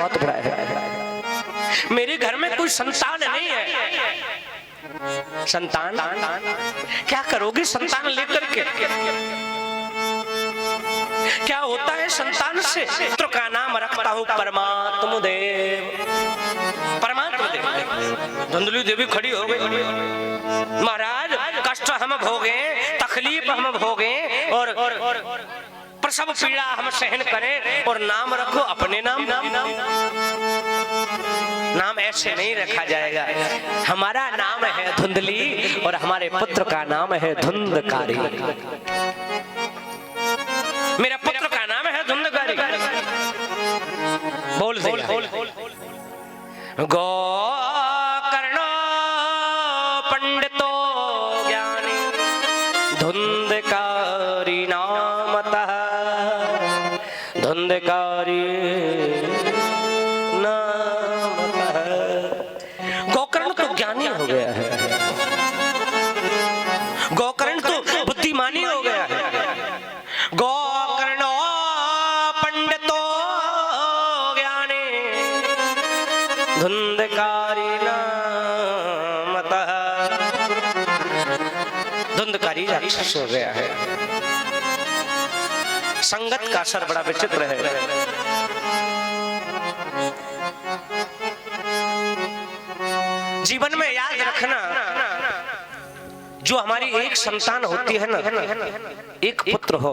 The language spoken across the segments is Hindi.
बहुत बड़ा है। मेरे घर में कोई संतान नहीं है। संतान क्या करोगी संतान लेकर के? क्या होता है संतान से? पुत्र का नाम रखता हूं परमात्म देव। परमात्म देव। धुंधली देवी खड़ी हो गई। महाराज कष्ट हम भोगे, तकलीफ हम भोगे और प्रसव पीड़ा हम सहन करें और नाम रखो अपने नाम। नाम ऐसे नहीं रखा जाएगा। हमारा नाम है धुंधली और हमारे पुत्र का नाम है धुंधकारी। मेरा पुत्र का नाम है धुंधकारी। बोल दे गोकर्णो पंडितो ज्ञानी धुंधकारी नामतः। धुंधकारी नामतः। गोकर्ण तो ज्ञानी हो गया है। गोकर्ण तो बुद्धिमानी हो गया है। गोकर्णो पंडितो ज्ञानी धुंधकारी नामतः। धुंधकारी राक्षस हो गया है। संगत का असर बड़ा विचित्र है। जीवन में याद रखना, जो हमारी एक संतान होती है ना, एक पुत्र हो,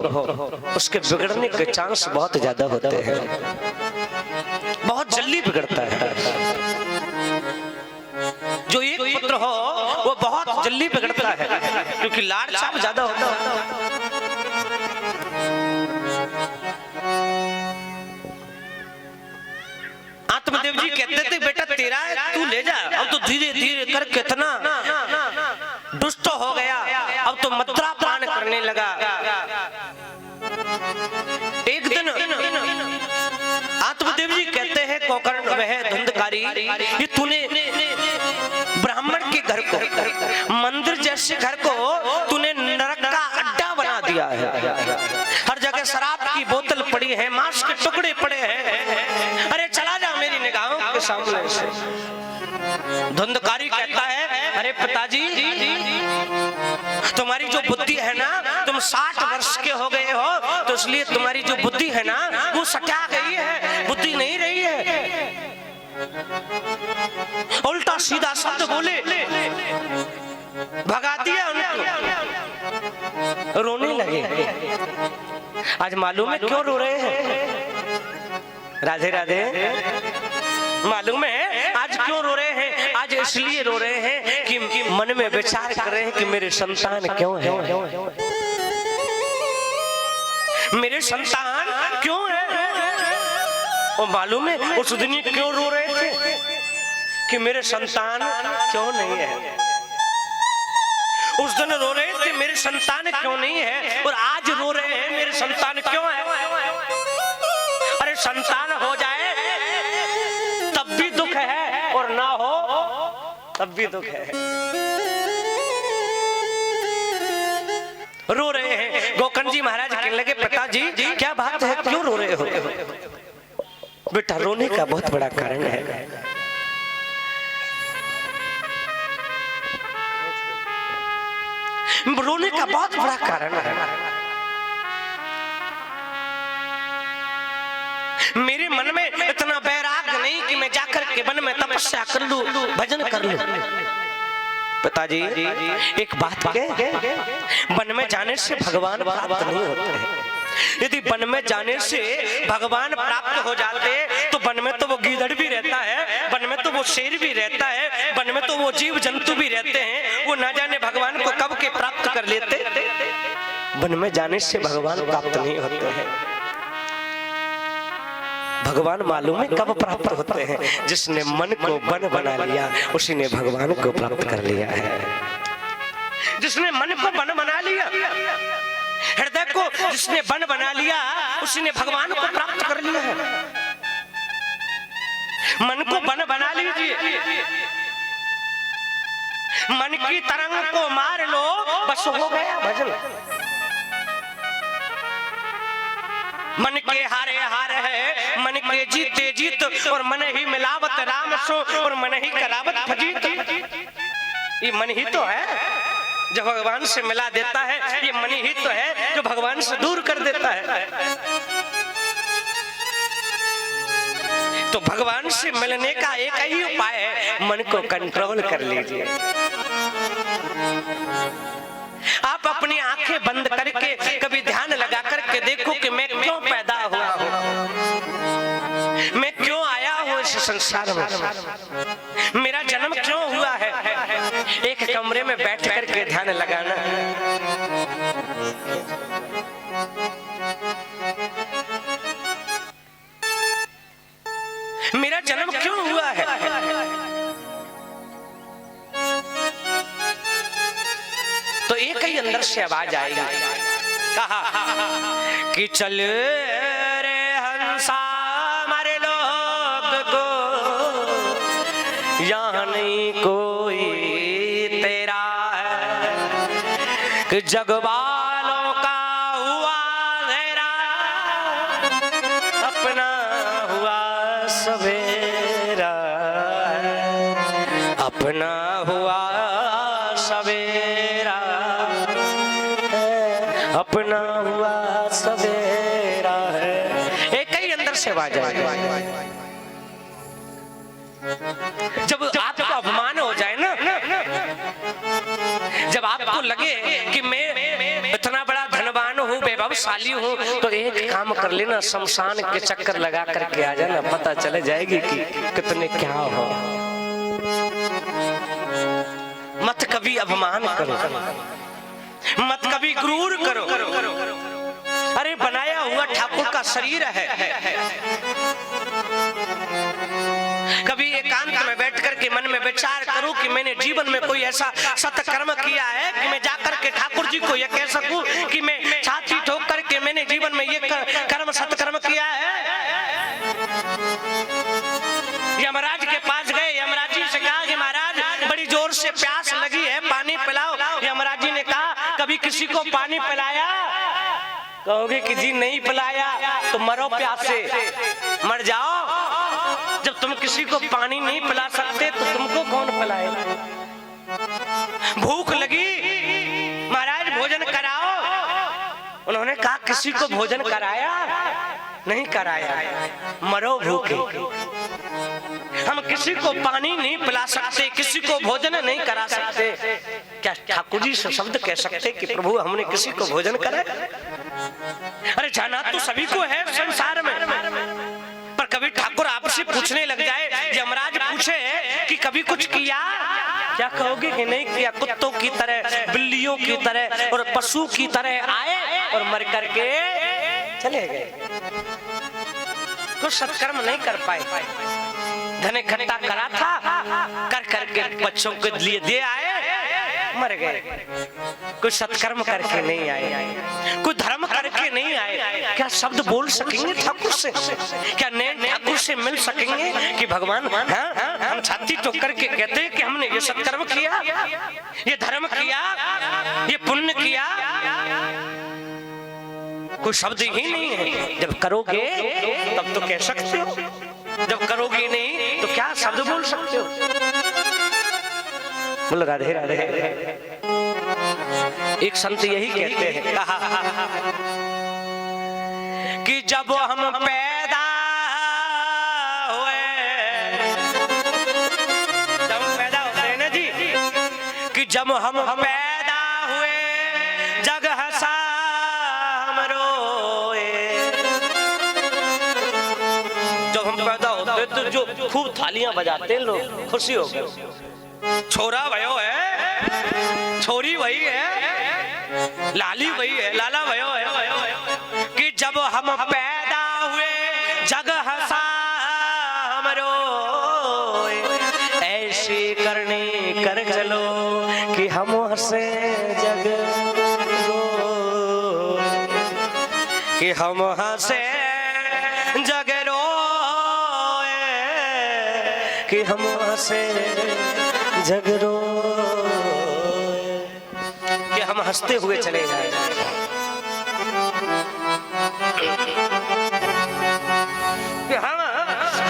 उसके बिगड़ने के चांस बहुत ज्यादा होते हैं। बहुत जल्दी बिगड़ता है। जो एक पुत्र हो वो बहुत जल्दी बिगड़ता है, क्योंकि लाड़ चाव ज्यादा होता है। आत्मदेव जी कहते थे बेटा तेरा है तू ले जा। अब तो धीरे धीरे कर कितना दुष्ट हो गया। अब तो मदिरा पान करने लगा। एक दिन आत्मदेव जी कहते हैं गोकर्ण वह धुंधकारी, ये तूने ब्राह्मण के घर को, मंदिर जैसे घर को तूने नरक का अड्डा बना दिया है। हर जगह शराब की बोतल पड़ी है, मांस के टुकड़े पड़े हैं। अरे चला जा मेरी निगाहों के सामने से। धुंधकारी कहता है अरे पिताजी तुम्हारी जो बुद्धि है ना, तुम 60 वर्ष के हो गए हो तो इसलिए तुम्हारी जो बुद्धि है ना वो सटा गई है, बुद्धि नहीं रही है। उल्टा सीधा शब्द बोले, भगा दिया उनको। रोने लगे। आज मालूम है क्यों रो रहे हैं? राधे राधे। मालूम है आज क्यों रो रहे हैं? आज इसलिए रो रहे हैं कि मन में विचार कर रहे हैं कि मेरे संतान क्यों है, मेरे संतान क्यों है। और मालूम है उस दिन क्यों रो रहे थे कि मेरे संतान क्यों नहीं है। उस दिन रो रहे थे मेरे संतान क्यों नहीं है, और आज रो रहे हैं मेरे संतान क्यों है। अरे संतान हो जाए तब भी दुख है और ना हो तब भी दुख है। रो रहे हैं। गोकर्ण जी महाराज कहने लगे पिताजी क्या बात है, क्यों रो रहे हो? बेटा रोने का बहुत बड़ा कारण है। रोने का बहुत बड़ा कारण है। मेरे मन में इतना बैराग नहीं कि मैं जाकर के वन में तपस्या कर लूं, भजन कर लूं। पिताजी एक बात के, वन में जाने से भगवान प्राप्त नहीं होते हैं। यदि वन में जाने से भगवान प्राप्त हो जाते तो वन में तो वो गीदड़ भी रहता है, वन में तो वो शेर भी रहता है, वन में तो वो जीव जंतु भी रहते हैं। वो ना जाने भगवान को कब के प्राप्त कर लेते। वन में जाने से भगवान प्राप्त नहीं होते हैं। भगवान मालूम है कब प्राप्त होते हैं? जिसने मन को वन बना लिया उसी ने भगवान को प्राप्त कर लिया है। जिसने मन को वन बना लिया, हृदय को जिसने वन बना लिया उसी ने भगवान को प्राप्त कर लिया है। मन को वन बना लीजिए। मन की तरंग को मार लो, बस हो गया भजन। मन के हारे हार है, मन के जीते जीत, और मन ही मिलावत राम सो, और मन ही करावत फजीत। ये मन ही तो है जो भगवान से मिला देता है, ये मन ही तो है जो भगवान से दूर कर देता है। तो भगवान से मिलने का एक ही उपाय है, मन को कंट्रोल कर लीजिए। आप अपनी आंखें बंद करके कभी ध्यान लगा करके देखो कि मैं क्यों पैदा हुआ हूं, मैं क्यों आया हूं इस संसार में, मेरा जन्म क्यों हुआ है। एक कमरे में बैठ करके ध्यान लगाना। मेरा जन्म क्यों हुआ है। तो एक ही अंदर से आवाज आएगी, कहा कि चल रे हंसा मारे लोग को, यहाँ नहीं कोई तेरा है, कि जग वालों का हुआ अंधेरा, अपना हुआ सवेरा, अपना हुआ सवेरा, अपना हुआ सवेरा है। एक ही अंदर से आवाज आएगी। जब आपको अपमान हो जाए ना, जब आपको लगे कि मैं इतना बड़ा धनवान हूँ, वैभवशाली हूँ, तो एक काम कर लेना, शमशान के चक्कर लगा करके आ जाना, पता चले जाएगी कि कितने क्या हो। मत कभी अपमान करो, मत कभी क्रूर करो। अरे बनाया हुआ ठाकुर का शरीर है। कभी एकांत में बैठ करके मन में विचार करो कि मैंने जीवन में कोई ऐसा सत्कर्म किया है कि मैं जाकर के ठाकुर जी को यह कह सकूं कि मैं छाती ठोक करके मैंने जीवन में ये कर्म सत्कर्म किया है। यमराज के पास गए, यमराज जी से कहा कि महाराज बड़ी जोर से प्यास लगी है, पानी पिलाओ। यमराज जी ने कहा कभी किसी को पानी पिलाया? कहोगे कि जी नहीं पिलाया तो मरो प्यासे, मर जाओ। जब तुम किसी को पानी नहीं पिला सकते तो तुमको कौन पिलाए? भूख लगी, महाराज भोजन कराओ। उन्होंने कहा किसी को भोजन कराया? नहीं कराया, मरो भूखे। हम किसी को पानी नहीं पिला सकते, किसी को भोजन नहीं करा सकते, क्या ठाकुर जी से शब्द कह सकते कि प्रभु हमने किसी को भोजन कराया? अरे जाना तो सभी को है संसार में, पर कभी ठाकुर आपसे पूछने लग जाए, यमराज पूछे कि कभी कुछ किया? क्या कहोगे कि नहीं किया? कुत्तों की तरह, बिल्लियों की तरह और पशु की तरह आए और मर करके चले गए। कुछ सत्कर्म नहीं कर पाए। धन इकट्ठा करा था, कर करके बच्चों के लिए दे आए, मर गए। कुछ सत्कर्म करके नहीं आए, कुछ धर्म करके नहीं आए। क्या शब्द बोल सकेंगे ठाकुर से? क्या नए ठाकुर से मिल सकेंगे कि भगवान हम छाती ठोक करके कहते हैं कि हमने ये सत्कर्म किया, ये धर्म किया, ये पुण्य किया? कोई शब्द ही नहीं है। जब करोगे तब तो कह सकते हो, जब करोगे नहीं तो क्या शब्द बोल सकते हो? बोलो राधे राधे। एक संत यही कहते हैं, कहा कि जब हम पैदा हुए, जब हम पैदा होते हैं ना जी, कि जब हम पैदा हुए जग हंसा हम रोए। जब हम पैदा होते तो जो खूब थालियां बजाते हैं लोग, खुशी हो गए। छोरा भयो है, छोरी वही है, लाली वही है, लाला भयो है, कि जब हम पैदा हुए जग हंसा हम रोए। ऐसी करनी कर चलो कि हम हंसे जग रोए, कि हम हंसे जग रोए, कि हम हंसे झगड़ो, कि हम हंसते हुए चले जाए।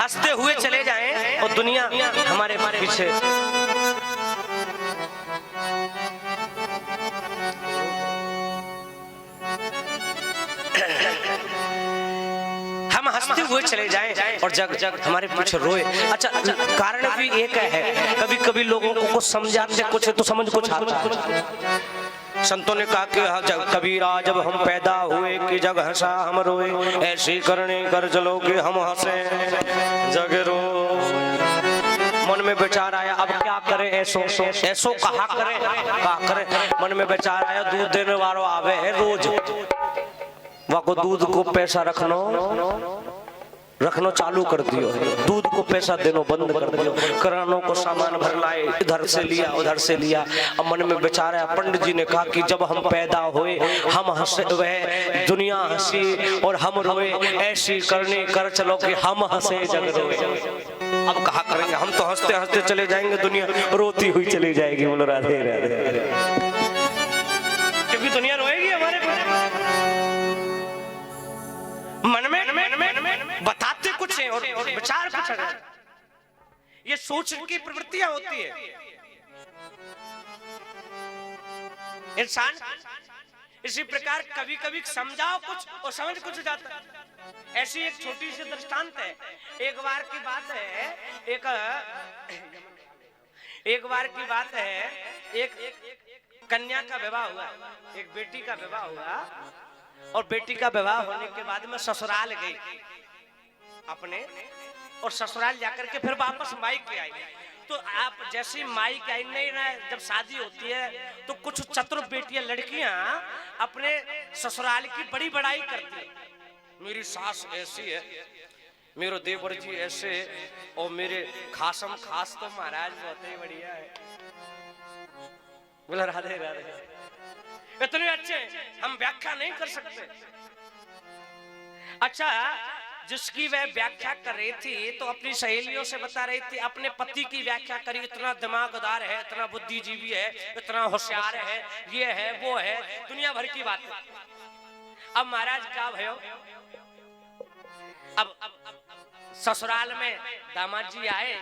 हंसते हुए चले जाएं और दुनिया हमारे पीछे। हम हंसते हुए चले जाएं और जग जग हमारे पीछे रोए। अच्छा, कारण भी एक है, कभी कभी लोगों को कुछ समझाते कुछ तो समझ कुछ आता है। संतों ने कहा कि कबीरा जब हम पैदा हुए कि जग हंसा हम रोए, ऐसी करने कर चलो कि हम हंसे जग रो। मन में विचार आया अब क्या करें, ऐसो ऐसो कहा करें। मन में विचार आया दूध देने वालों आवे है रोज, वह को दूध को पैसा रखनो चालू कर दियो, दूध को पैसा देनो बंद कर दियो, करानों को सामान भर लाए, इधर से लिया उधर से लिया। अब मन में बेचारा पंडित जी ने कहा कि जब हम पैदा हुए हम हंसे, वह दुनिया हंसी और हम रोए, ऐसी करनी कर चलो कि हम हंसे जग रोए। अब कहा करेंगे, हम तो हंसते हंसते चले जाएंगे, दुनिया रोती हुई चली जाएगी। बोलो राधे राधे। क्योंकि दुनिया रोएगी हमारे मन में बताते कुछ है और विचार कुछ है। ये सोच की प्रवृत्तियां होती है। इंसान इसी प्रकार कभी कभी समझाओ कुछ और समझ कुछ जाता है। ऐसी एक छोटी सी दृष्टांत है। एक बार की बात है, एक कन्या का विवाह हुआ, एक बेटी का विवाह हुआ और बेटी का विवाह होने के बाद में ससुराल गई अपने, और ससुराल जाकर के फिर वापस मायके आई। तो आप जैसी मायके आई नहीं ना, जब शादी होती है तो कुछ चतुर बेटियां लड़कियां अपने ससुराल की बड़ी बड़ाई करती है। मेरी सास ऐसी है, मेरे देवर जी ऐसे, और मेरे खासम खास तो महाराज बहुत ही बढ़िया है। बोला राधे राधे। इतने अच्छे हम व्याख्या नहीं कर सकते। अच्छा, जिसकी वह व्याख्या कर रही थी तो अपनी सहेलियों से बता रही थी, अपने पति की व्याख्या करी, इतना दिमागदार है, इतना बुद्धिजीवी है, इतना होशियार है, ये है वो है, दुनिया भर की बात है। अब महाराज क्या भयो, अब ससुराल में दामाद जी आए,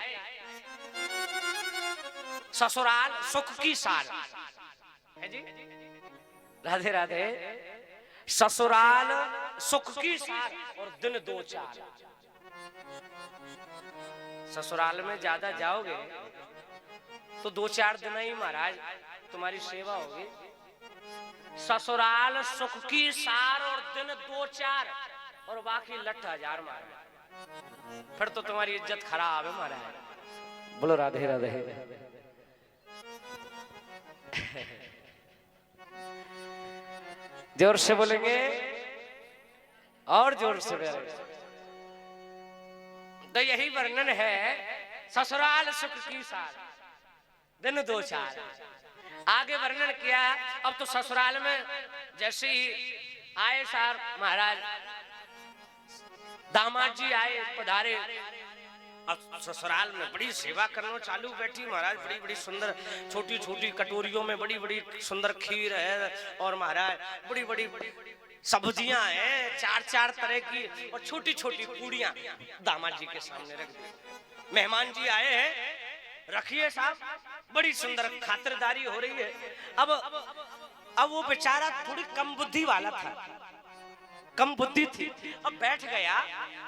ससुराल सुख की साल है जी, राधे राधे। ससुराल सुख की साल और दिन 2-4। ससुराल में ज्यादा जाओगे तो 2-4 दिन ही महाराज तुम्हारी सेवा होगी। ससुराल सुख की सार और दिन 2-4 और बाकी लठ 1000 महाराज, फिर तो तुम्हारी इज्जत खराब है महाराज। बोलो राधे राधे। जोर से बोलेंगे और जोर से बोलेंगे। तो यही वर्णन है ससुराल सुख की साल दिन 2-4। आगे वर्णन किया, अब तो ससुराल में जैसे ही आए सार महाराज, दामाद जी आए पधारे, अब ससुराल में बड़ी सेवा करना चालू बैठी महाराज। बड़ी बड़ी सुंदर छोटी छोटी कटोरियों में बड़ी बड़ी सुंदर खीर है और महाराज बड़ी बड़ी सब्जियां हैं 4-4 तरह की, और छोटी छोटी पूड़ियां दामाद जी के सामने रख दी। मेहमान जी आए हैं, रखिए साहब, बड़ी सुंदर खातिरदारी हो रही है। अब वो बेचारा थोड़ी कम बुद्धि वाला था, कम बुद्धि थी। अब बैठ गया,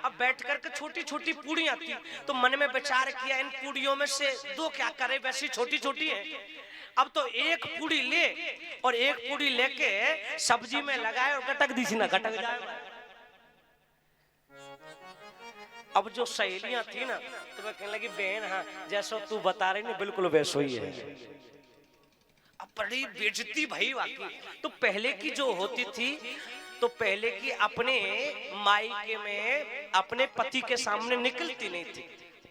अब बैठ करके छोटी छोटी पूड़ियां थी, तो मन में विचार किया इन पूड़ियों में से 2 क्या करे, वैसी छोटी छोटी है। अब तो एक पूड़ी ले और एक पूड़ी लेके सब्जी में लगाए और गटक दी ना, गटक जाए। अब जो सहेलियां थी ना तो मैं कहने लगी, बहन हाँ जैसा तू बता रही ना बिल्कुल वैसो ही है। अब बड़ी बेइज्जती भाई वाकई। तो पहले की जो होती थी, तो पहले की अपने मायके में अपने पति के सामने निकलती नहीं थी।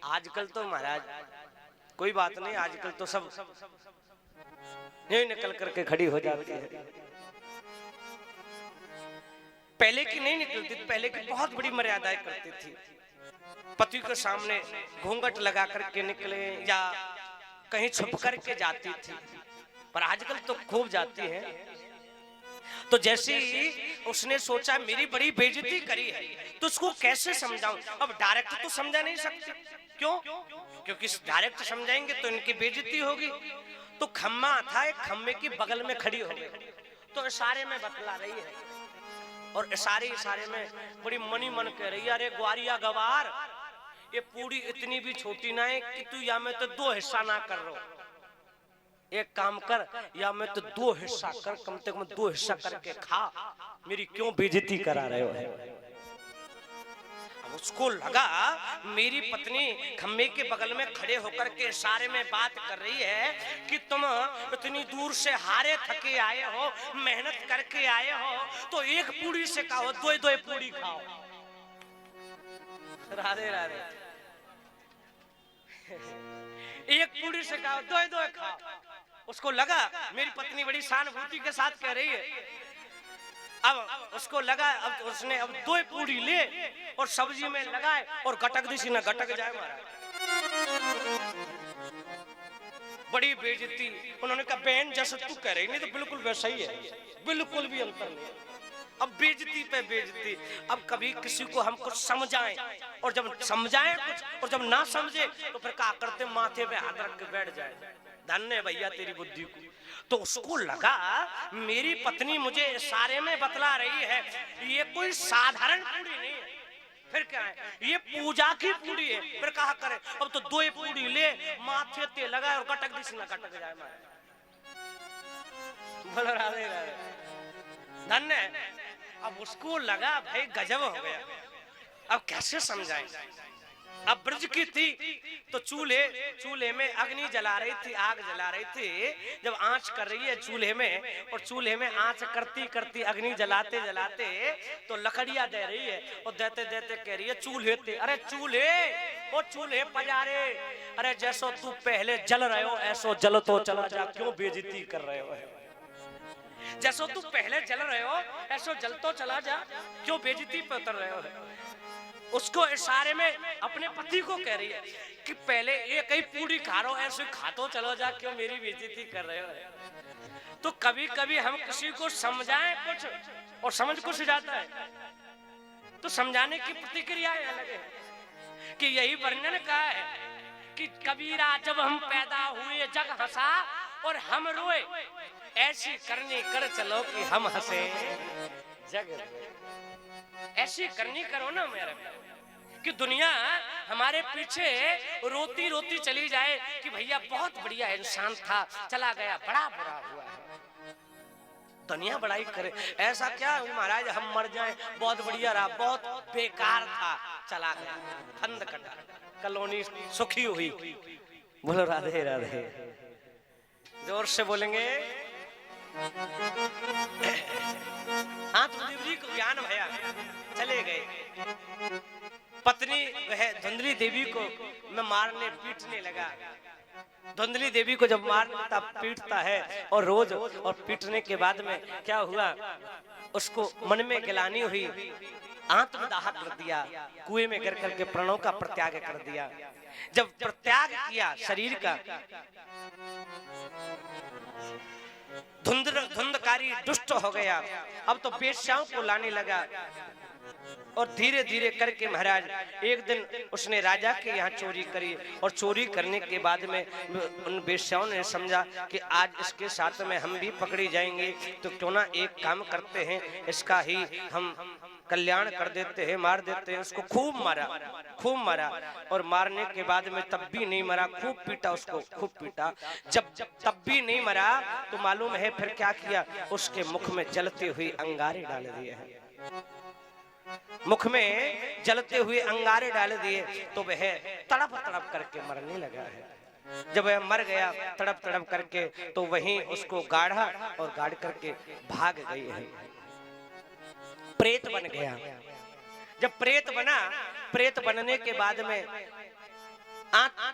आजकल तो महाराज कोई बात नहीं, आजकल तो सब नहीं निकल करके खड़ी हो जाती है। पहले की नहीं निकलती, पहले की बहुत बड़ी मर्यादाएं करती थी। पति के सामने घूंघट लगा करके निकले या कहीं छुप करके जाती थी, पर आजकल तो खूब जाती है। तो जैसे ही उसने सोचा मेरी बड़ी बेइज्जती करी है तो उसको कैसे समझाऊं। अब डायरेक्ट तो समझा नहीं सकते, क्यों? क्योंकि डायरेक्ट समझाएंगे तो इनकी बेइज्जती होगी। तो खम्मा था, एक खम्मे की बगल में खड़ी हो गई, तो इशारे में बतला रही है, और इशारे में बड़ी मनी मन कह रही है, अरे ग्वारिया गवार, ये पूरी इतनी भी छोटी ना है कि तू या मैं तो 2 हिस्सा ना कर रहा, एक काम कर, या मैं तो 2 हिस्सा कर, कम से कम 2 हिस्सा करके खा, मेरी क्यों बेइज्जती करा रहे हो। उसको लगा मेरी पत्नी खम्मे के बगल में खड़े होकर के इशारे में बात कर रही है कि तुम इतनी दूर से हारे थके आए हो, मेहनत करके आए हो, तो एक पूरी से खाओ, 2 पूरी खाओ। राधे राधे। एक पूरी से खाओ, 2 खाओ। उसको लगा मेरी पत्नी बड़ी सहानुभूति के साथ कह रही है। अब उसको लगा, अब उसने अब 2 पूरी ले और सब्जी में लगाए और गटक दिसी ना गटक जाए महाराज। बड़ी बेइज्जती। उन्होंने कहा बहन जैसे तू कह रही नहीं तो बिल्कुल वैसा ही है, बिल्कुल भी अंतर नहीं। अब बेइज्जती पे बेइज्जती। अब कभी किसी को हम कुछ समझाएं और जब समझाएं कुछ और जब ना समझे तो फिर क्या करते, माथे पे हाथ रख के बैठ जाए, धन्य भैया तेरी बुद्धि को। तो उसको लगा मेरी पत्नी मुझे इशारे में बतला रही है, ये कोई साधारण पूरी नहीं है, फिर क्या है, ये पूजा की पूरी है, फिर कहा करे। अब तो 2 पूरी ले, माथे ते लगा और गटक दिस ना गटक जाए मारे। बोलो राधे राधे, धन्य। अब उसको लगा भाई गजब हो गया, अब कैसे समझाएं। अब ब्रज की थी तो चूल्हे में अग्नि जला रही थी, आग जला रही थी। जब आंच कर रही है चूल्हे में, और चूल्हे में आंच करती करती अग्नि जलाते जलाते तो लकड़ियां दे रही है, और देते देते कह रही है चूल्हे ते, अरे चूल्हे, ओ चूल्हे पजारे, अरे जैसो तू पहले जल रहे हो ऐसो जल तो चला जा, क्यों बेइज्जती कर रहे हो। जैसो तू पहले जल रहे हो ऐसो जल तो चला जा, क्यों बेइज्जती पे उतर रहे हो। उसको इशारे में अपने पति को कह रही है कि पहले ये कहीं पूरी खा रहे हो, ऐसे खा तो चलो जा, क्यों मेरी बेइज्जती कर रहे हो। तो कभी कभी हम किसी को समझाएं कुछ और समझ कुछ जाता है, तो समझाने की प्रतिक्रियाएं अलग है। कि यही वर्णन का है कि कबीरा जब हम पैदा हुए जग हंसा और हम रोए, ऐसी करनी कर चलो कि हम हंसे जग। ऐसी करनी करो ना मेरे, कि दुनिया हमारे पीछे रोती रोती चली जाए कि भैया बहुत बढ़िया इंसान था, चला गया, बड़ा बुरा हुआ है। दुनिया बड़ाई करे, ऐसा क्या महाराज हम मर जाएं, बहुत बढ़िया रहा, बहुत बेकार था, चला गया, फंद कटा, कॉलोनी सुखी हुई। बोलो राधे राधे, जोर से बोलेंगे। हाँ तो देवी को ज्ञान भया, चले गए। पत्नी वह धुंधली देवी को मैं मारने पीटने लगा। धुंधली देवी को जब मारता पीटता है और रोज, और पीटने के बाद में क्या हुआ, उसको मन में गिलानी हुई, आत्मदाह कर दिया, कुएं में गिर करके प्राणों का प्रत्याग कर दिया। जब प्रत्याग किया शरीर का, धुंधकारी दुष्ट हो गया। अब तो वेश्याओं को लाने लगा, और धीरे धीरे करके महाराज एक दिन उसने राजा के यहाँ चोरी करी, और चोरी करने के बाद में उन वेश्याओं ने समझा कि आज इसके साथ में हम भी पकड़ी जाएंगे, तो क्यों ना एक काम करते हैं, इसका ही हम कल्याण कर देते हैं, मार देते हैं। उसको खूब मारा, और मारने के बाद में तब भी नहीं मरा, खूब पीटा उसको, खूब पीटा। जब तब भी नहीं मरा तो मालूम है फिर क्या किया, उसके मुख में जलते हुए अंगारे डाल दिए हैं। मुख में जलते हुए अंगारे डाल दिए तो वह तड़प तड़प करके मरने लगा है। जब वह मर गया तड़प तड़प करके, तो वहीं उसको गाढ़ा और गाड़ करके भाग गई है, प्रेत बन गया। जब प्रेत बना, प्रेत बनने के बाद में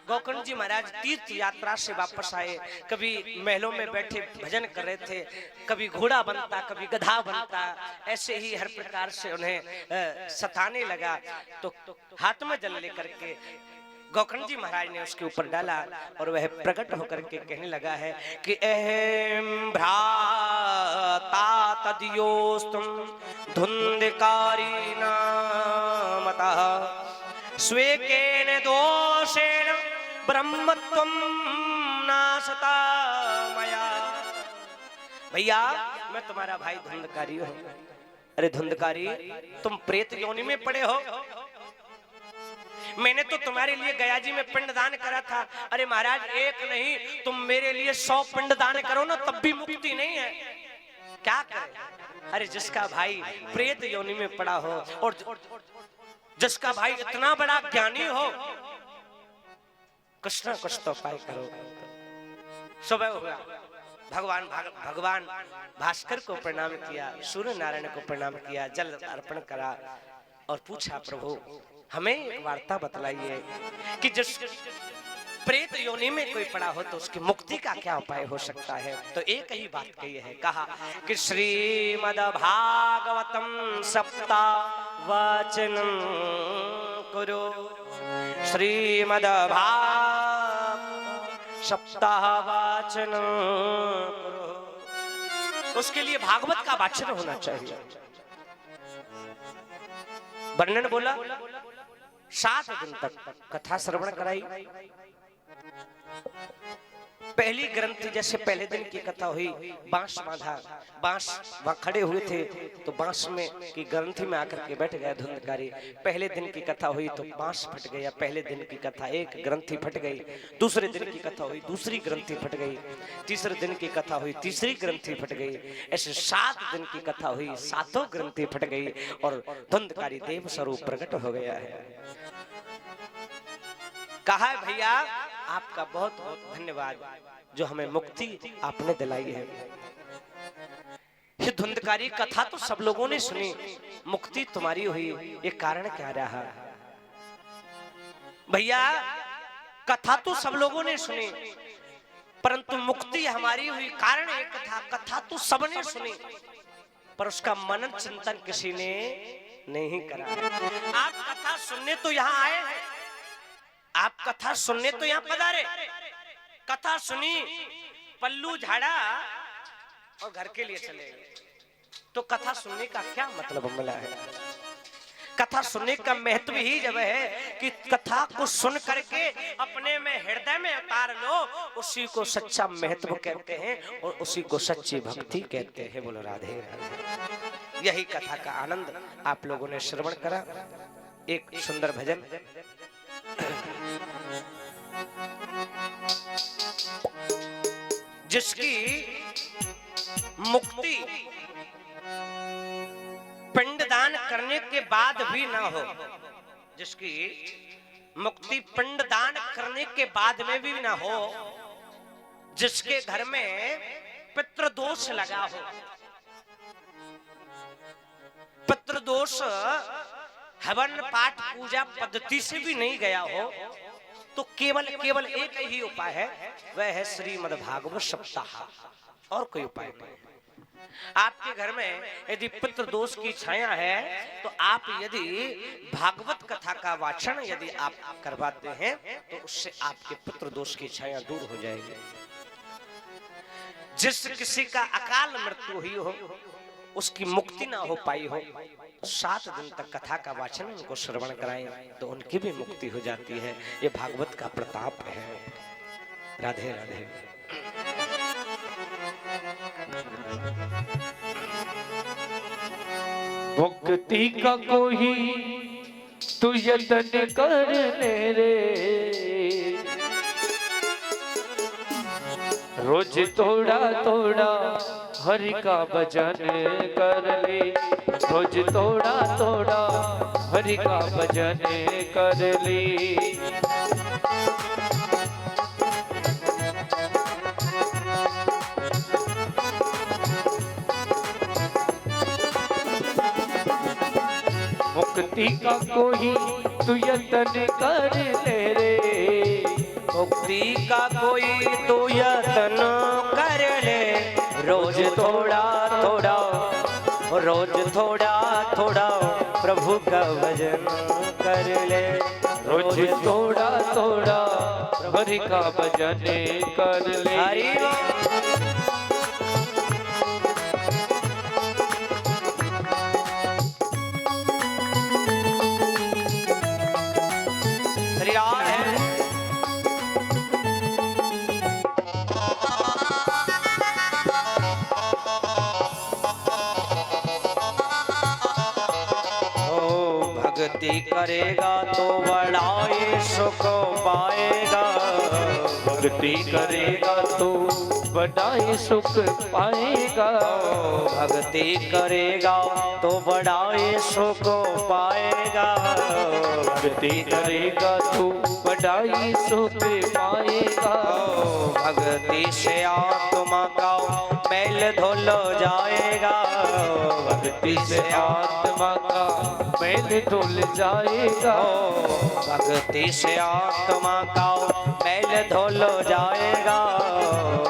गोकर्ण जी महाराज तीर्थ यात्रा से वापस आए। कभी महलों में बैठे भजन कर रहे थे, कभी घोड़ा बनता, कभी गधा बनता, ऐसे ही हर प्रकार से उन्हें सताने लगा। तो हाथ में जल लेकर के गौकर्ण जी महाराज ने उसके ऊपर डाला और वह प्रकट होकर के कहने लगा है कि अहम भ्राता तदयोस्तुम धुंधकारी नामतः स्वेकेन दोषेण ब्रह्मत्वं नाशता मया। भैया मैं तुम्हारा भाई धुंधकारी हूं। अरे धुंधकारी, तुम प्रेत योनि में पड़े हो। मैंने तो तुम्हारे लिए गया जी में पिंडदान करा था। अरे महाराज, एक नहीं, तुम मेरे लिए 100 पिंडदान करो ना, तब भी मुक्ति नहीं है। क्या करे? अरे जिसका भाई प्रेत योनि में पड़ा हो और जिसका भाई इतना बड़ा ज्ञानी हो, कुछ ना कुछ तो उपाय करो। सुबह हुआ, भगवान भास्कर को प्रणाम किया, सूर्य नारायण को प्रणाम किया, जल अर्पण करा और पूछा, प्रभु हमें एक वार्ता बतलाइए कि जिस प्रेत योनि में कोई पड़ा हो तो उसकी मुक्ति का क्या उपाय हो सकता है। तो एक ही बात कही है, कहा कि श्रीमद् भागवतम सप्तावचनं कुरु। श्रीमद् भागवतम सप्तावचनं कुरु। उसके लिए भागवत का वाचन होना चाहिए। वर्णन बोला, 7 दिन तक कथा श्रवण कराई। पहली ग्रंथि, जैसे पहले दिन की कथा हुई, बांस बांधा, बांस वहां खड़े हुए थे तो बांस में की ग्रंथि में आकर के बैठ गया धुंधकारी। पहले दिन की कथा हुई तो बांस फट गया। पहले दिन की कथा, एक ग्रंथि फट गई। दूसरे दिन की कथा हुई, दूसरी ग्रंथि फट गई। तीसरे दिन की कथा हुई, तीसरी ग्रंथि फट गई। ऐसे 7 दिन की कथा हुई, 7 ग्रंथि फट गई और धुंधकारी देव स्वरूप प्रकट हो गया है। कहा है, भैया आपका बहुत बहुत धन्यवाद जो हमें मुक्ति आपने दिलाई है। ये धुंधकारी कथा तो सब लोगों ने सुनी, मुक्ति तुम्हारी हुई, ये कारण क्या रहा? भैया कथा तो सब लोगों ने सुनी, परंतु मुक्ति हमारी हुई, कारण एक था। कथा तो सबने सुनी पर उसका मनन चिंतन किसी ने नहीं करा। आप कथा सुनने तो यहाँ आए हैं, आप कथा सुनने तो यहाँ पधारे, कथा सुनी, पल्लू झाड़ा और घर के लिए चले गए, तो कथा सुनने का क्या मतलब मिला है? कथा सुनने का महत्व ही जब है कि कथा को सुन करके अपने में हृदय में उतार लो, उसी को सच्चा महत्व कहते हैं और उसी को सच्ची भक्ति कहते हैं। बोलो राधे राधे। यही कथा का आनंद आप लोगों ने श्रवण करा। एक सुंदर भजन, जिसकी मुक्ति पिंडदान करने के बाद भी ना हो, जिसकी मुक्ति पिंडदान करने के बाद में भी ना हो, जिसके घर में पितृदोष लगा हो, पितृदोष हवन पाठ पूजा पद्धति से भी नहीं गया हो, तो केवल एक ही उपाय है, वह है श्रीमद् भागवत सप्ताह, और कोई उपाय नहीं। आपके घर में यदि पितृ दोष की छाया है तो आप यदि भागवत कथा का वाचन यदि आप करवाते हैं तो उससे आपके पितृ दोष की छाया दूर हो जाएगी। जिस किसी का अकाल मृत्यु हुई हो, उसकी मुक्ति ना हो पाई हो, 7 दिन तक कथा का वाचन उनको श्रवण कराएं तो उनकी भी मुक्ति हो जाती है। ये भागवत का प्रताप है। राधे राधे। मुक्ति का कोई तू यत्न करने रे, रोज थोड़ा थोड़ा हरि का भजन कर ले, रोज थोड़ा थोड़ा हरि का भजन कर ले। मुक्ति का कोई तू यत्न कर ले रे, मुक्ति का कोई तू यत्न कर ले, रोज थोड़ा थोड़ा, रोज थोड़ा थोड़ा प्रभु का भजन कर ले, रोज थोड़ा थोड़ा हरि का भजन कर ले। हरि श्री राम है। भक्ति करेगा तो बड़ा ही सुख पाएगा। भक्ति करेगा तो बड़ा ही सुख पाएगा। भक्ति करेगा तो बड़ा ही सुख पाएगा। भक्ति करेगा तो बड़ा ही सुख पाएगा। भक्ति से आत्मा का मैल धुल जाएगा। भक्ति से आत्मा का मैल धुल जाएगा। भक्ति से आत्मा का मैल धुल जाएगा।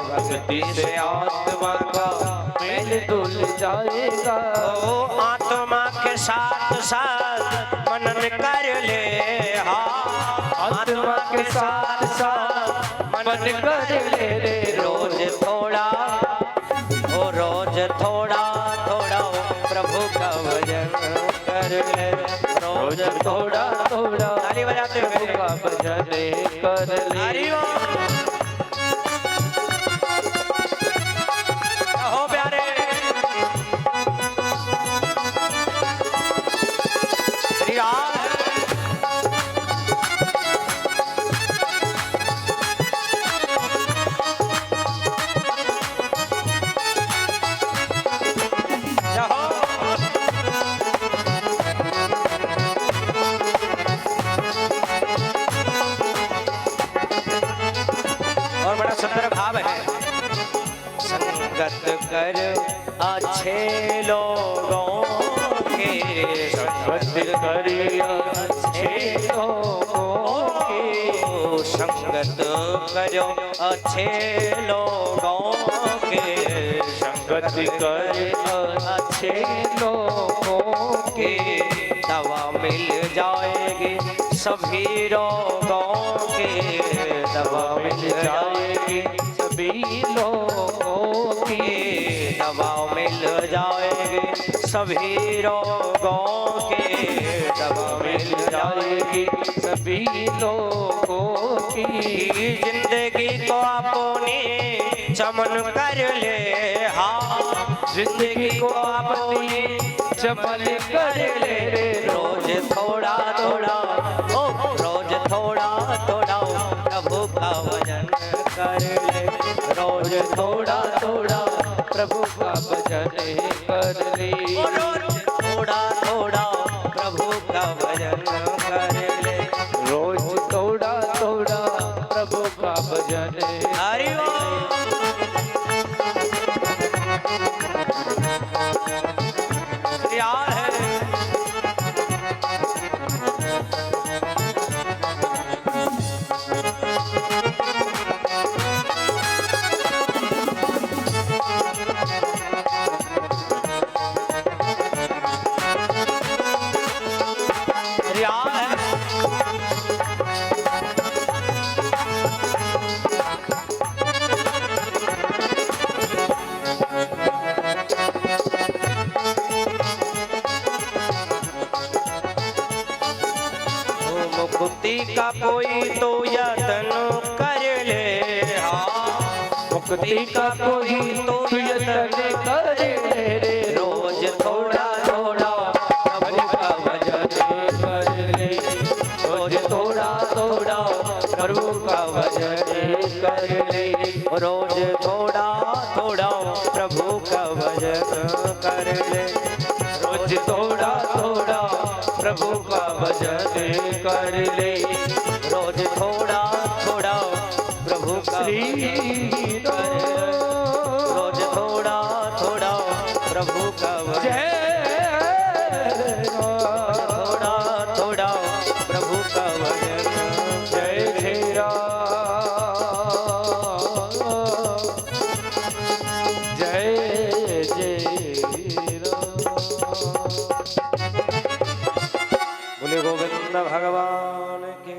भक्ति से आत्मा का मैल धुल जाएगा। ओ आत्मा के साथ साथ मनन कर ले। हाँ आत्मा के साथ साथ मनन कर ले रे। रोज थोड़ा ओ रोज थोड़ा थोड़ा प्रभु का भजन कर ले। रोज थोड़ा थोड़ा ताली बजाते हुए का भजन कर ले। हरि ओम। हो प्यारे श्री राम। और बड़ा सुंदर भाव है। संगत कर अच्छे लोगों के। संगत कर अच्छे लोगों के। संगत करो अच्छे लोगों के। संगत कर अच्छे लोगों के दवा मिल जाएगी सभी रोगों के। दवा मिल जाएगी सभी लोगों की। दवा मिल जाएगी सभी रोगों के। दवा मिल जाएगी सभी लोगों की। जिंदगी को अपनी चमन कर ले। हाँ जिंदगी को अपनी चमन कर ले रे। रोज थोड़ा थोड़ा ओ रोज थोड़ा थोड़ा प्रभु का भजन कर ले। रोज थोड़ा थोड़ा प्रभु का भजन कर ले। रोज थोड़ा थोड़ा प्रभु का भजन कर ले। रोज थोड़ा थोड़ा प्रभु का भजन। हरि ओम। प्यार है मुक्ति का कोई तो यत्न कर ले। हाँ मुक्ति का कोई तो यत्न कर ले रे। रोज थोड़ा थोड़ा प्रभु का भजन कर ले। रोज थोड़ा थोड़ा प्रभु का भजन कर ले। रोज थोड़ा थोड़ा प्रभु का भजन कर ले। रोज थोड़ा थोड़ा प्रभु का भजन कर ले। रोज थोड़ा थोड़ा प्रभु का श्री कर ले। रोज थोड़ा थोड़ा प्रभु का भजन। थोड़ा थोड़ा प्रभु का भजन। जय जय जय जय बोले गोविंद भगवान की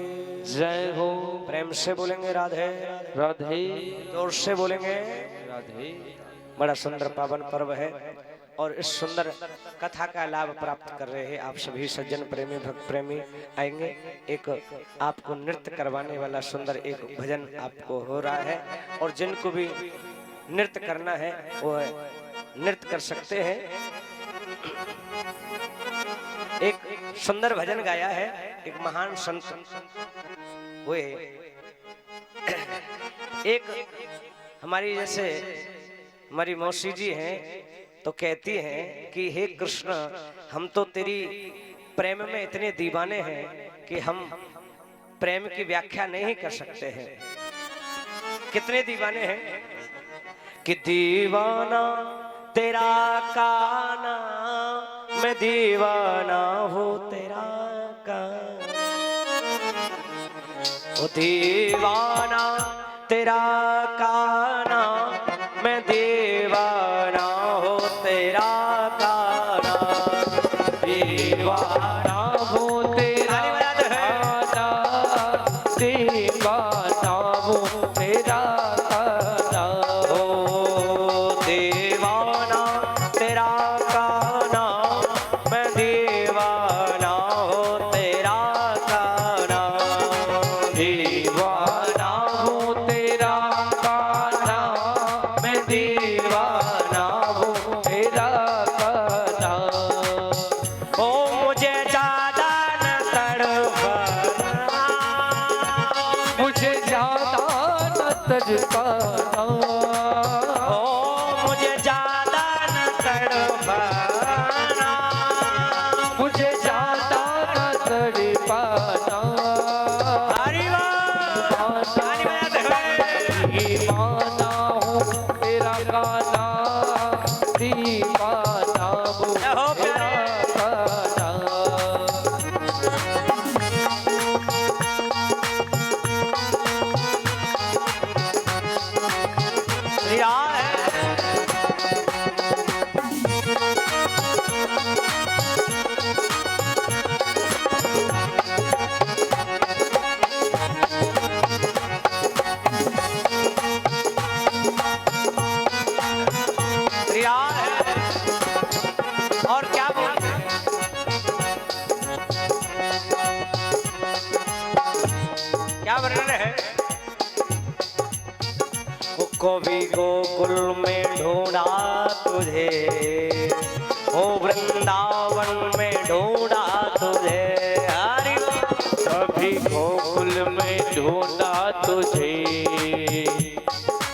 जय हो। प्रेम से बोलेंगे राधे राधे जोर से बोलेंगे। राधे। बड़ा सुंदर पावन पर्व है और इस सुंदर कथा का लाभ प्राप्त कर रहे हैं आप सभी सज्जन प्रेमी भक्त प्रेमी आएंगे। एक आपको नृत्य करवाने वाला सुंदर एक भजन आपको हो रहा है और जिनको भी नृत्य करना है वो नृत्य कर सकते हैं। एक सुंदर भजन गाया है एक महान संत हुए। एक हमारी जैसे हमारी मौसी जी हैं तो कहती हैं कि हे कृष्ण हम तो तेरी प्रेम में इतने दीवाने हैं कि हम प्रेम की व्याख्या नहीं कर सकते हैं। कितने दीवाने हैं कि दीवाना तेरा काना मैं दीवाना हूँ तेरा काना। ओ दीवाना तेरा काना मैं दीवाना हूँ तेरा काना। दीवाना हूँ तेरा काना दीवाना हूँ तेरा काना। ओ दीवाना तेरा काना मैं दीवाना हूँ तेरा काना। दीवाना हूँ तेरा काना मैं दीवाना हूँ तेरा काना। ओ मुझे ज्यादा न तड़पाना मुझे ज्यादा न तड़पाना ओ मुझे ज्यादा न तड़पाना। मुझे ज्यादा न तड़पाना। हरि बोल ताली बजाते हुए। दीवाना हूँ तेरा गाना दीवाना हूँ हो तेरा गाना। रिया है रिया है और क्या बोलते हैं? क्या वर्णन है? वो कवि गोकुल में ढूंढा तुझे ओ वृंदावन में ढूंढा तुझे। हरि बोल। कभी गोकुल में ढूंढा तुझे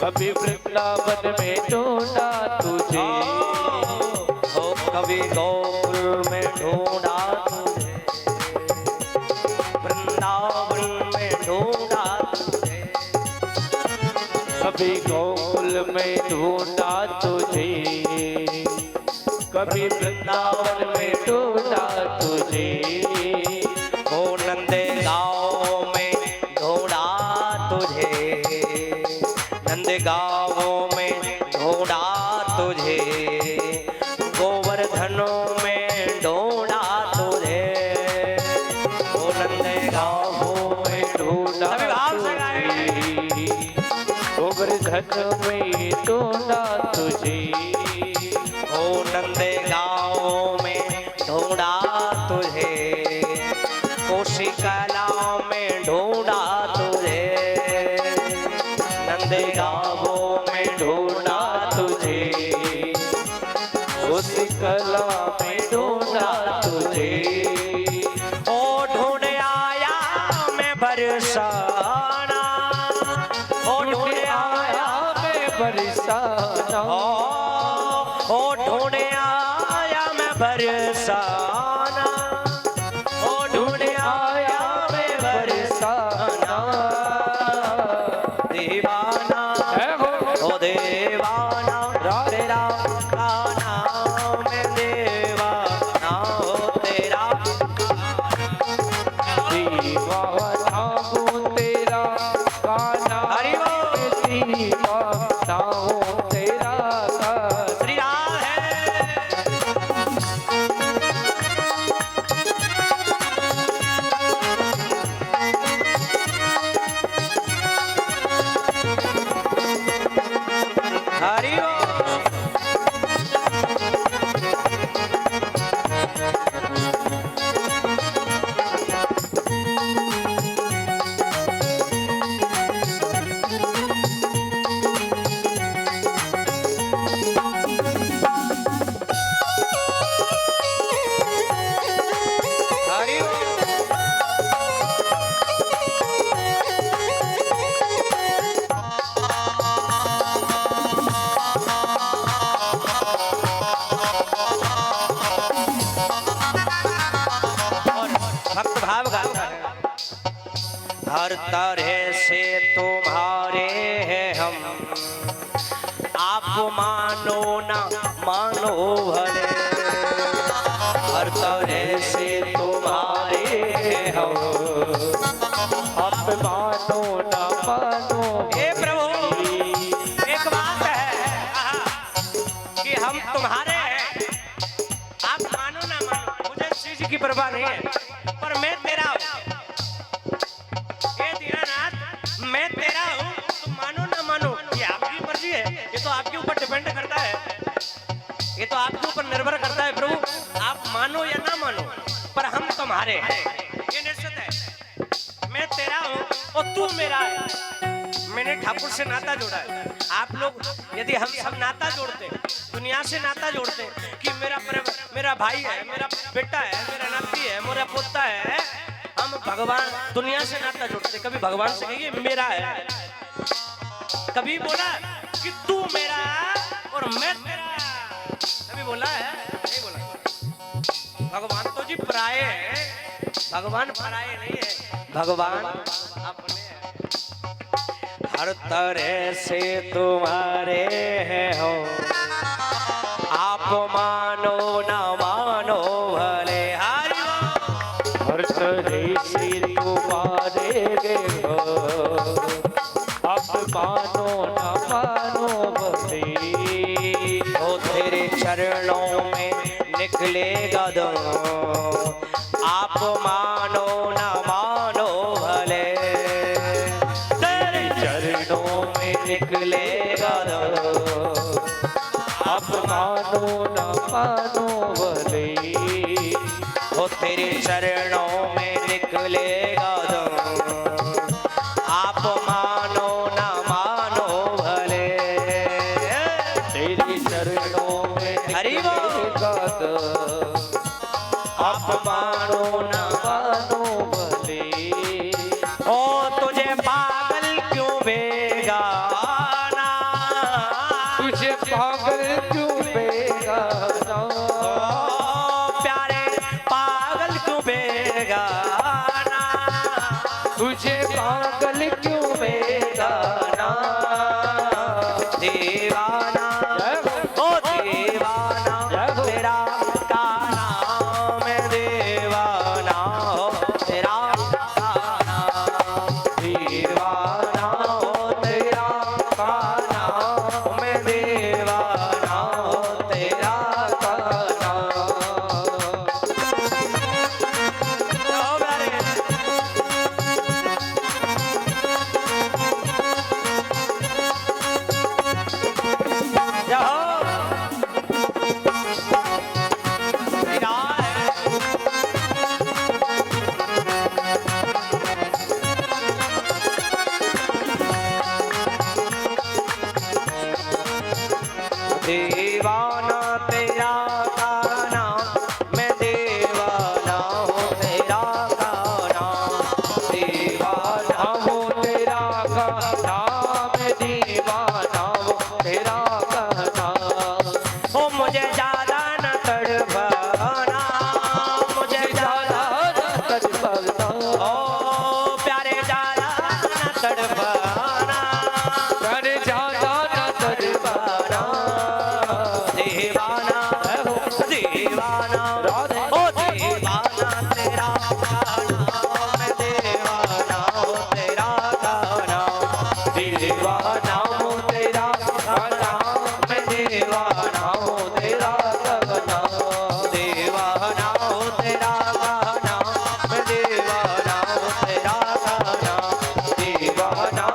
कभी वृंदावन में ढूंढा तुझे। ओ कवि गोकुल में ढूंढा तुझे वृंदावन में ढूंढा तुझे। कभी गोकुल में ढूंढा तुझे कभी वृंदावन में ढूंढा तुझे। ओ नंदे गाँव में ढूंढा तुझे नंदे गाँव में ढूंढा तुझे। गोवर्धनों में ढूंढा तुझे ओ नंदे गाँव में ढूंढा सभी भाव से तुझे गोवर्धन में ढूंढा तुझे। ओ नंदे गाँव में ढूंढा तुझे कोशिकला में ढूंढा तुझे। नंदे गाँव में ढूंढा तुझे उस कला में ढूंढा तुझे। ओ ढूंढ आया मैं बरसाना ओ ढूंढ आया मैं बरसाना ओ ढूंढ आया मैं बरसाना ओ ढूंढ आया मैं बरसाना। दीवाना है हो ओ दीवाना तेरा गाना मैं दीवाना हो तेरा। दीवाना हूँ तेरा गाना हरि बोल। दीवाना हूँ तेरा गाना। श्री राम है हरि ओम। हरि ओम। और भक्त भाव गाता है, हर तरह से तुम्हारे हैं हम, आप मानो ना मानो भले, हर तरह से तुम्हारे हैं हम, आप मानो ना मानो। हे प्रभु एक बात है कि हम तुम्हारे हैं, आप मानो ना मानो, मुझे इस चीज की परवाह नहीं है, पर मैं तेरा हूँ। हे दीनानाथ मैं तेरा हूँ, तुम मानो ना मानो ये आपकी मर्जी है, ये तो आपके ऊपर डिपेंड करता है, ये तो आपके ऊपर निर्भर करता है प्रभु, आप मानो या ना मानो, पर हम तुम्हारे हैं, ये निश्चित है। मैं तेरा हूँ और तू मेरा है। मैंने ठाकुर से नाता जोड़ा है। आप लोग यदि हम सब नाता जोड़ते हैं, दुनिया से नाता जोड़ते हैं कि मेरा भाई है, मेरा बेटा है, मेरा नाती है, मेरा पोता है, हम भगवान दुनिया से नाता जोड़ते, कभी भगवान से कहिए मेरा है, कभी बोला कि तू मेरा और मैं तेरा, कभी बोला है? नहीं बोला। भगवान तो जी पराये हैं, भगवान पराये नहीं है, भगवान अपने हैं। हर तरह से तुम्हारे हैं हो, आप मानो ना मानो भले, हरि ओम। हर तरह से तुम्हारे हो, आप मानो ना मानो भले, ओ तेरे चरणों में निकलेगा दम, आप मानो ना मानो भले, तेरे चरणों में निकलेगा दम, आप मानो ना मानो भले, ओ तेरे चरणों में निकलेगा दम, आप मानो ना मानो भले, तेरे चरणों में हरि बोल। निकलेगा दम, आप मानो ना मानो भले, ओ तुझे पागल क्यों बेगाना, तुझे पागल क्यों बेगाना, ओ प्यारे पागल क्यों बेगाना, तुझे पागल क्यों बेगाना, दीवाना ओ दीवाना तेरा का नाम है, दीवाना हो तेरा का नाम, दीवाना हो तेरा का नाम, मैं दीवाना हो तेरा का नाम। ओ प्यारे दीवाना तेरा गाना, मैं दीवाना हूँ तेरा गाना, दीवाना हो तेरा गाना, मैं दीवाना हूँ तेरा गाना, ओ मुझे ज्यादा न तड़पाना, मुझे ज्यादा तड़पना, ओ प्यारे ज्यादा न तड़पाना, प्यारे ज्यादा न तड़पना, दीवाना दीवाना ओ दीवाना तेरा गाना, मैं दीवाना हूँ तेरा गाना, दीवाना हूँ तेरा गाना, मैं दीवाना हूँ तेरा गाना, दीवाना हूँ तेरा गाना, मैं दीवाना हूँ तेरा गाना, दीवाना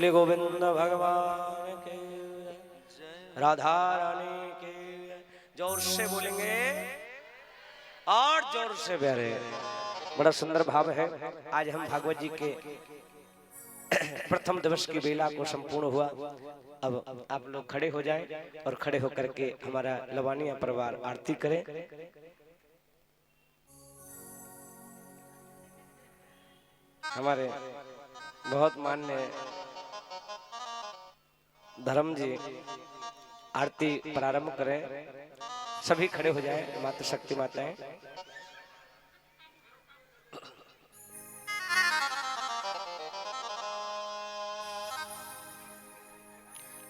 बोले गोविंद भगवान के, राधा रानी के। जोर से बोलेंगे और जोर से प्यारे। बड़ा सुंदर भाव है। आज हम भागवत जी के प्रथम दिवस की बेला को संपूर्ण हुआ। अब आप लोग खड़े हो जाएं और खड़े होकर के हमारा लवानिया परिवार आरती करें। हमारे बहुत मान्य धर्म जी आरती प्रारंभ करें। सभी खड़े हो जाएं, माता शक्ति माताएं।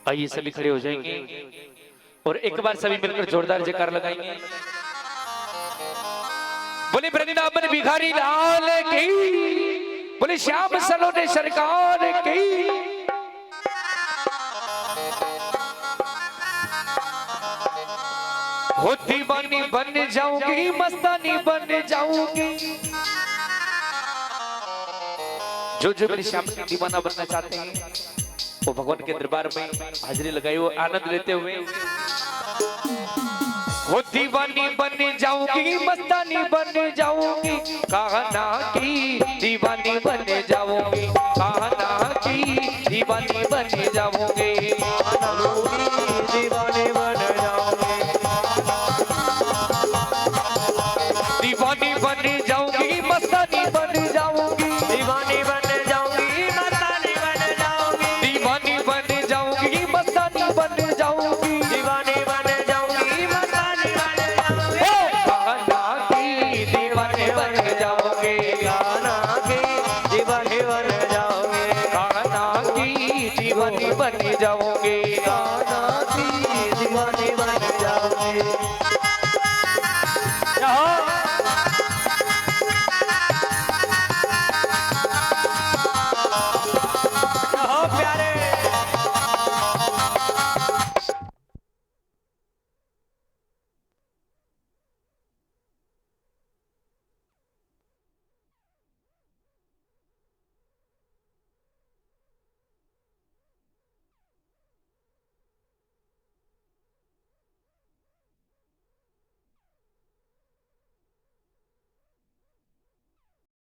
आइए सभी खड़े हो जाएंगे और एक बार सभी मिलकर जोरदार जयकार लगाएंगे। बोले वृंदावन भिखारी लाल की, बोले श्याम सलोने सरकार की। हो दीवानी बन जाऊंगी, मस्तानी बन जाऊंगी। जो मेरे श्याम की दीवाना बनना चाहते हैं वो भगवान के दरबार में हाजिरी लगाई, वो आनंद लेते हुए। हो दीवानी बन जाऊंगी, मस्तानी बन जाऊंगी, कहना